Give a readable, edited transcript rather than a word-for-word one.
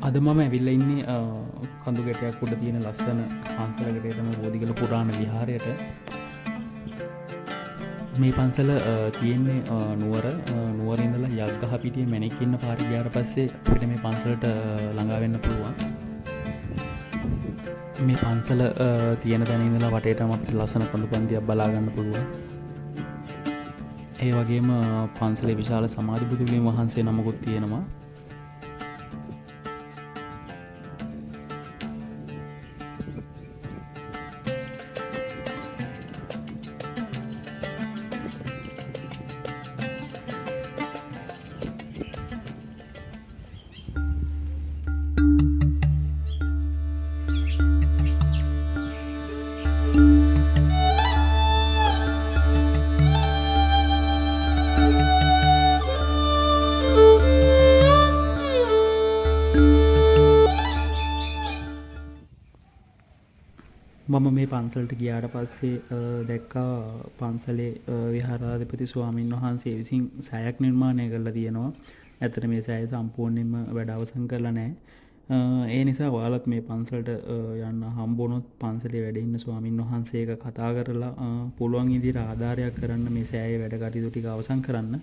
අද මම ඇවිල්ල ඉන්නේ කඳු ගැටයක් උඩ තියෙන ලස්සන පන්සලකට තම බෝධිගල පුරාණ විහාරයට. මේ පන්සල තියෙන්නේ නුවරින්දලා යක්ගහ පිටිය මැණික්කින්න පාරේ ගියාට පස්සේ අපිට මේ පන්සලට ළඟා වෙන්න පුළුවන්. මේ පන්සල තියෙන තැන ඉඳලා වටේටම අපිට ලස්සන කඳු පන්තියක් බලා ගන්න පුළුවන්. ඒ වගේම පන්සලේ විශාල සමාධි බුදුලින් වහන්සේ නමකුත් තියෙනවා. මම මේ පන්සලට ගියාට පස්සේ දැක්කා පන්සලේ විහාරාධිපති ස්වාමීන් වහන්සේ විසින් සෑයක් නිර්මාණය කරලා තියෙනවා. ඇත්තට මේ සෑය සම්පූර්ණයෙන්ම වැඩ අවසන් කරලා නැහැ. ඒ නිසා ඔයාලත් මේ පන්සලට යන්න හම්බුනොත් පන්සලේ වැඩ ඉන්න ස්වාමීන් වහන්සේ එක කතා කරලා පුළුවන් විදිහට ආධාරයක් කරන්න මේ සෑයේ වැඩ කටයුතු ටික අවසන් කරන්න.